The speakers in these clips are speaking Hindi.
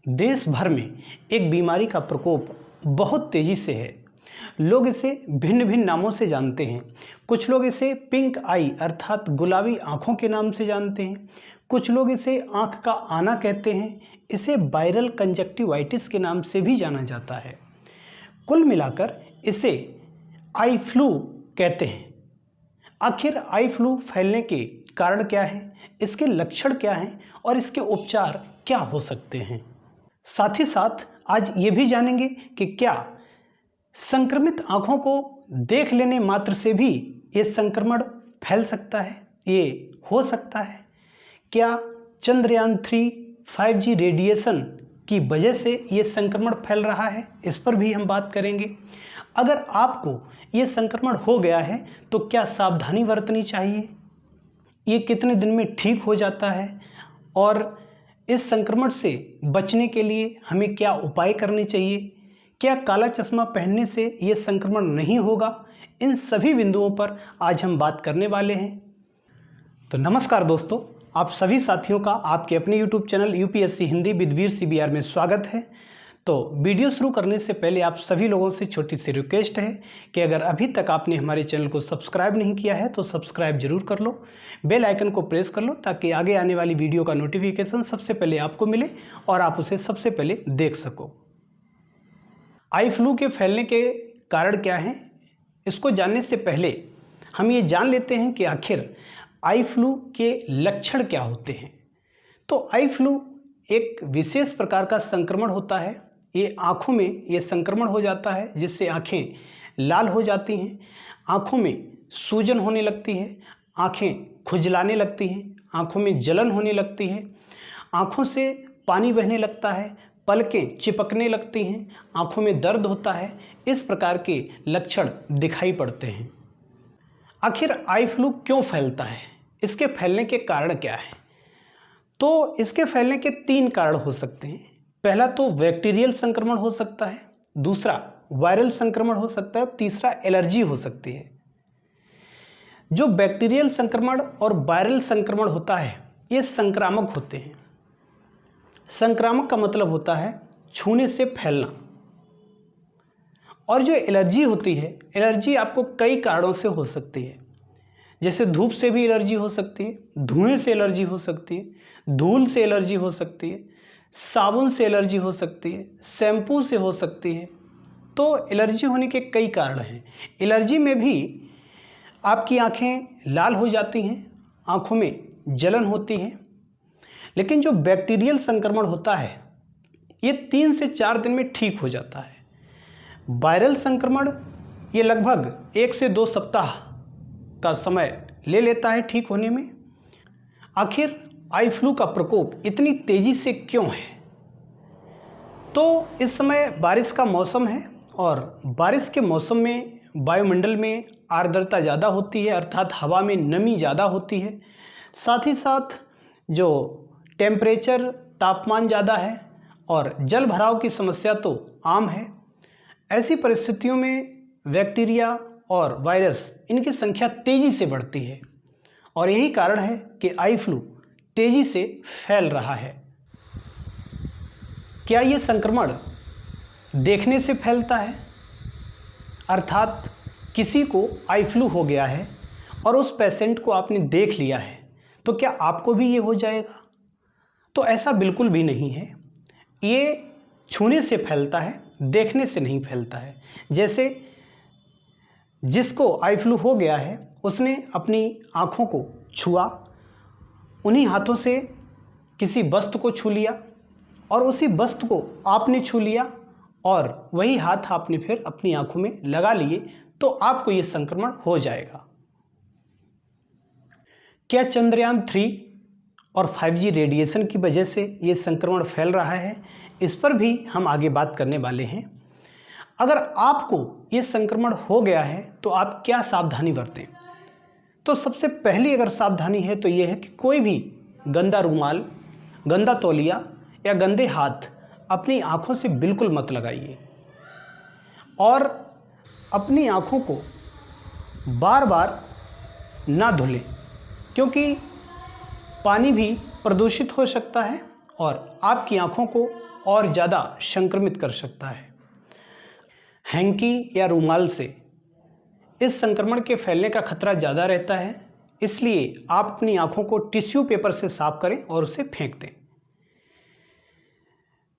देश भर में एक बीमारी का प्रकोप बहुत तेज़ी से है। लोग इसे भिन्न भिन्न नामों से जानते हैं। कुछ लोग इसे पिंक आई अर्थात गुलाबी आँखों के नाम से जानते हैं। कुछ लोग इसे आँख का आना कहते हैं। इसे वायरल कंजक्टिवाइटिस के नाम से भी जाना जाता है। कुल मिलाकर इसे आई फ्लू कहते हैं। आखिर आई फ्लू फैलने के कारण क्या है, इसके लक्षण क्या हैं और इसके उपचार क्या हो सकते हैं। साथ ही साथ आज ये भी जानेंगे कि क्या संक्रमित आँखों को देख लेने मात्र से भी ये संक्रमण फैल सकता है, ये हो सकता है। क्या चंद्रयान 3 5G रेडिएशन की वजह से ये संक्रमण फैल रहा है, इस पर भी हम बात करेंगे। अगर आपको ये संक्रमण हो गया है तो क्या सावधानी बरतनी चाहिए, ये कितने दिन में ठीक हो जाता है और इस संक्रमण से बचने के लिए हमें क्या उपाय करने चाहिए, क्या काला चश्मा पहनने से ये संक्रमण नहीं होगा, इन सभी बिंदुओं पर आज हम बात करने वाले हैं। तो नमस्कार दोस्तों, आप सभी साथियों का आपके अपने YouTube channel UPSC Hindi with Veer CBR में स्वागत है। तो वीडियो शुरू करने से पहले आप सभी लोगों से छोटी सी रिक्वेस्ट है कि अगर अभी तक आपने हमारे चैनल को सब्सक्राइब नहीं किया है तो सब्सक्राइब जरूर कर लो, बेल आइकन को प्रेस कर लो ताकि आगे आने वाली वीडियो का नोटिफिकेशन सबसे पहले आपको मिले और आप उसे सबसे पहले देख सको। आई फ्लू के फैलने के कारण क्या हैं, इसको जानने से पहले हम ये जान लेते हैं कि आखिर आई फ्लू के लक्षण क्या होते हैं। तो आई फ्लू एक विशेष प्रकार का संक्रमण होता है। ये आँखों में ये संक्रमण हो जाता है जिससे आँखें लाल हो जाती हैं, आँखों में सूजन होने लगती है, आँखें खुजलाने लगती हैं, आँखों में जलन होने लगती है, आँखों से पानी बहने लगता है, पलकें चिपकने लगती हैं, आँखों में दर्द होता है। इस प्रकार के लक्षण दिखाई पड़ते हैं। आखिर आई फ्लू क्यों फैलता है, इसके फैलने के कारण क्या है। तो इसके फैलने के 3 कारण हो सकते हैं। पहला तो बैक्टीरियल संक्रमण हो सकता है, दूसरा वायरल संक्रमण हो सकता है, तीसरा एलर्जी हो सकती है। जो बैक्टीरियल संक्रमण और वायरल संक्रमण होता है ये संक्रामक होते हैं। संक्रामक का मतलब होता है छूने से फैलना। और जो एलर्जी होती है, एलर्जी आपको कई कारणों से हो सकती है। जैसे धूप से भी एलर्जी हो सकती है, धुएं से एलर्जी हो सकती है, धूल से एलर्जी हो सकती है, साबुन से एलर्जी हो सकती है, शैम्पू से हो सकती है। तो एलर्जी होने के कई कारण हैं। एलर्जी में भी आपकी आंखें लाल हो जाती हैं, आंखों में जलन होती है। लेकिन जो बैक्टीरियल संक्रमण होता है ये 3 से 4 दिन में ठीक हो जाता है। वायरल संक्रमण ये लगभग 1 से 2 सप्ताह का समय ले लेता है ठीक होने में। आखिर आई फ्लू का प्रकोप इतनी तेज़ी से क्यों है। तो इस समय बारिश का मौसम है और बारिश के मौसम में वायुमंडल में आर्द्रता ज़्यादा होती है, अर्थात हवा में नमी ज़्यादा होती है। साथ ही साथ जो टेम्परेचर तापमान ज़्यादा है और जल भराव की समस्या तो आम है। ऐसी परिस्थितियों में बैक्टीरिया और वायरस इनकी संख्या तेज़ी से बढ़ती है और यही कारण है कि आई फ्लू तेज़ी से फैल रहा है। क्या ये संक्रमण देखने से फैलता है, अर्थात किसी को आई फ्लू हो गया है और उस पेशेंट को आपने देख लिया है तो क्या आपको भी ये हो जाएगा। तो ऐसा बिल्कुल भी नहीं है। ये छूने से फैलता है, देखने से नहीं फैलता है। जैसे जिसको आई फ्लू हो गया है उसने अपनी आँखों को छुआ, उन्हीं हाथों से किसी वस्तु को छू लिया और उसी वस्तु को आपने छू लिया और वही हाथ आपने फिर अपनी आँखों में लगा लिए तो आपको ये संक्रमण हो जाएगा। क्या चंद्रयान 3 और 5G रेडिएशन की वजह से ये संक्रमण फैल रहा है, इस पर भी हम आगे बात करने वाले हैं। अगर आपको ये संक्रमण हो गया है तो आप क्या सावधानी बरतें। तो सबसे पहली अगर सावधानी है तो ये है कि कोई भी गंदा रुमाल, गंदा तौलिया या गंदे हाथ अपनी आँखों से बिल्कुल मत लगाइए और अपनी आँखों को बार बार ना धुलें, क्योंकि पानी भी प्रदूषित हो सकता है और आपकी आँखों को और ज़्यादा संक्रमित कर सकता है। हैंकी या रूमाल से इस संक्रमण के फैलने का खतरा ज़्यादा रहता है, इसलिए आप अपनी आँखों को टिश्यू पेपर से साफ करें और उसे फेंक दें।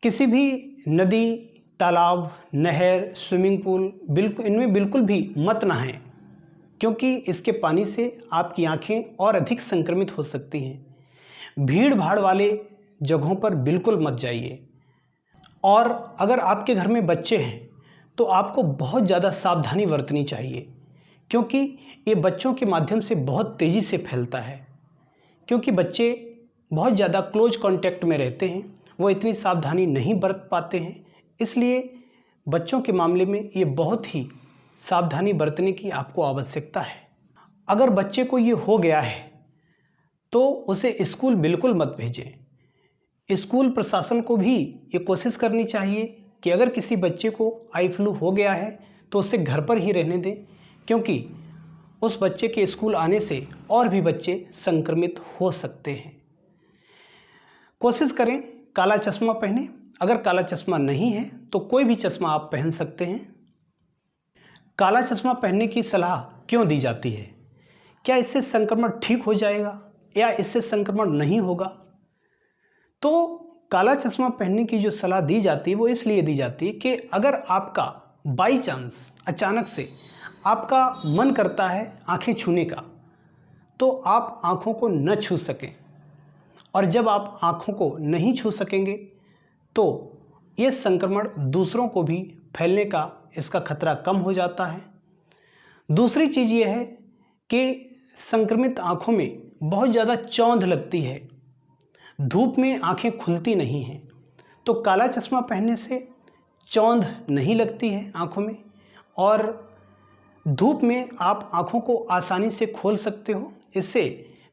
किसी भी नदी, तालाब, नहर, स्विमिंग पूल इनमें बिल्कुल भी मत नहाएं, क्योंकि इसके पानी से आपकी आँखें और अधिक संक्रमित हो सकती हैं। भीड़ भाड़ वाले जगहों पर बिल्कुल मत जाइए। और अगर आपके घर में बच्चे हैं तो आपको बहुत ज़्यादा सावधानी बरतनी चाहिए, क्योंकि ये बच्चों के माध्यम से बहुत तेज़ी से फैलता है। क्योंकि बच्चे बहुत ज़्यादा क्लोज कांटेक्ट में रहते हैं, वो इतनी सावधानी नहीं बरत पाते हैं, इसलिए बच्चों के मामले में ये बहुत ही सावधानी बरतने की आपको आवश्यकता है। अगर बच्चे को ये हो गया है तो उसे स्कूल बिल्कुल मत भेजें। स्कूल प्रशासन को भी ये कोशिश करनी चाहिए कि अगर किसी बच्चे को आई फ्लू हो गया है तो उसे घर पर ही रहने दें, क्योंकि उस बच्चे के स्कूल आने से और भी बच्चे संक्रमित हो सकते हैं। कोशिश करें काला चश्मा पहने। अगर काला चश्मा नहीं है तो कोई भी चश्मा आप पहन सकते हैं। काला चश्मा पहनने की सलाह क्यों दी जाती है? क्या इससे संक्रमण ठीक हो जाएगा या इससे संक्रमण नहीं होगा? तो काला चश्मा पहनने की जो सलाह दी जाती है वो इसलिए दी जाती है कि अगर आपका बाई चांस अचानक से आपका मन करता है आंखें छूने का, तो आप आंखों को न छू सकें, और जब आप आंखों को नहीं छू सकेंगे तो ये संक्रमण दूसरों को भी फैलने का इसका खतरा कम हो जाता है। दूसरी चीज़ ये है कि संक्रमित आंखों में बहुत ज़्यादा चौंध लगती है, धूप में आंखें खुलती नहीं हैं। तो काला चश्मा पहनने से चौंध नहीं लगती है आंखों में, और धूप में आप आंखों को आसानी से खोल सकते हो। इससे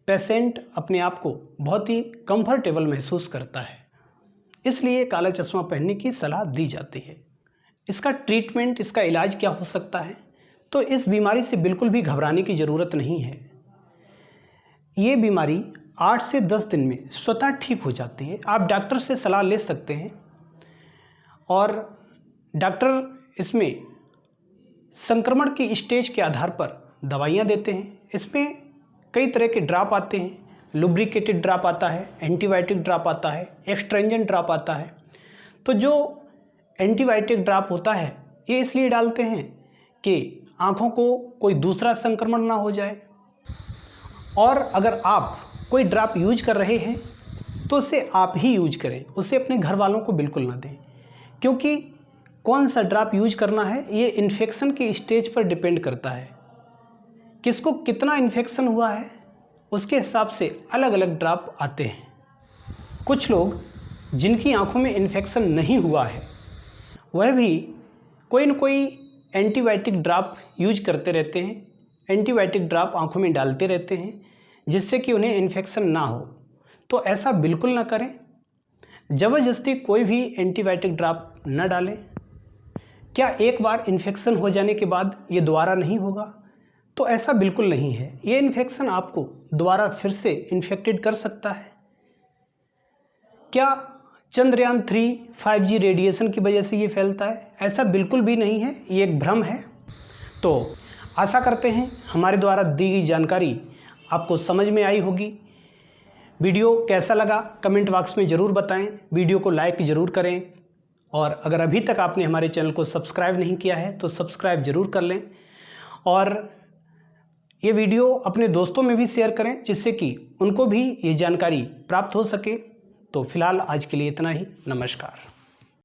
पेशेंट अपने आप को बहुत ही कंफर्टेबल महसूस करता है, इसलिए काला चश्मा पहनने की सलाह दी जाती है। इसका ट्रीटमेंट, इसका इलाज क्या हो सकता है? तो इस बीमारी से बिल्कुल भी घबराने की ज़रूरत नहीं है। ये बीमारी 8 से 10 दिन में स्वतः ठीक हो जाती है। आप डॉक्टर से सलाह ले सकते हैं और डॉक्टर इसमें संक्रमण की स्टेज के आधार पर दवाइयाँ देते हैं। इसमें कई तरह के ड्रॉप आते हैं। लुब्रिकेटेड ड्रॉप आता है, एंटीबायोटिक ड्रॉप आता है, एक्सट्रेंजेंट ड्रॉप आता है। तो जो एंटीबायोटिक ड्रॉप होता है ये इसलिए डालते हैं कि आँखों को कोई दूसरा संक्रमण ना हो जाए। और अगर आप कोई ड्रॉप यूज कर रहे हैं तो उसे आप ही यूज करें, उसे अपने घर वालों को बिल्कुल ना दें, क्योंकि कौन सा ड्रॉप यूज करना है ये इन्फेक्शन के स्टेज पर डिपेंड करता है। किसको कितना इन्फेक्शन हुआ है उसके हिसाब से अलग अलग ड्रॉप आते हैं। कुछ लोग जिनकी आंखों में इन्फेक्शन नहीं हुआ है वह भी कोई न कोई एंटीबायोटिक ड्रॉप यूज करते रहते हैं, एंटीबायोटिक ड्रॉप आंखों में डालते रहते हैं जिससे कि उन्हें इन्फेक्शन ना हो। तो ऐसा बिल्कुल ना करें, ज़बरदस्ती कोई भी एंटीबायोटिक ड्रॉप न डालें। क्या एक बार इन्फेक्शन हो जाने के बाद ये दोबारा नहीं होगा? तो ऐसा बिल्कुल नहीं है। ये इन्फेक्शन आपको दोबारा फिर से इन्फेक्टेड कर सकता है। क्या चंद्रयान 3 5G रेडिएशन की वजह से ये फैलता है? ऐसा बिल्कुल भी नहीं है, ये एक भ्रम है। तो आशा करते हैं हमारे द्वारा दी गई जानकारी आपको समझ में आई होगी। वीडियो कैसा लगा कमेंट बॉक्स में ज़रूर बताएं। वीडियो को लाइक ज़रूर करें, और अगर अभी तक आपने हमारे चैनल को सब्सक्राइब नहीं किया है तो सब्सक्राइब ज़रूर कर लें, और ये वीडियो अपने दोस्तों में भी शेयर करें जिससे कि उनको भी ये जानकारी प्राप्त हो सके। तो फिलहाल आज के लिए इतना ही। नमस्कार।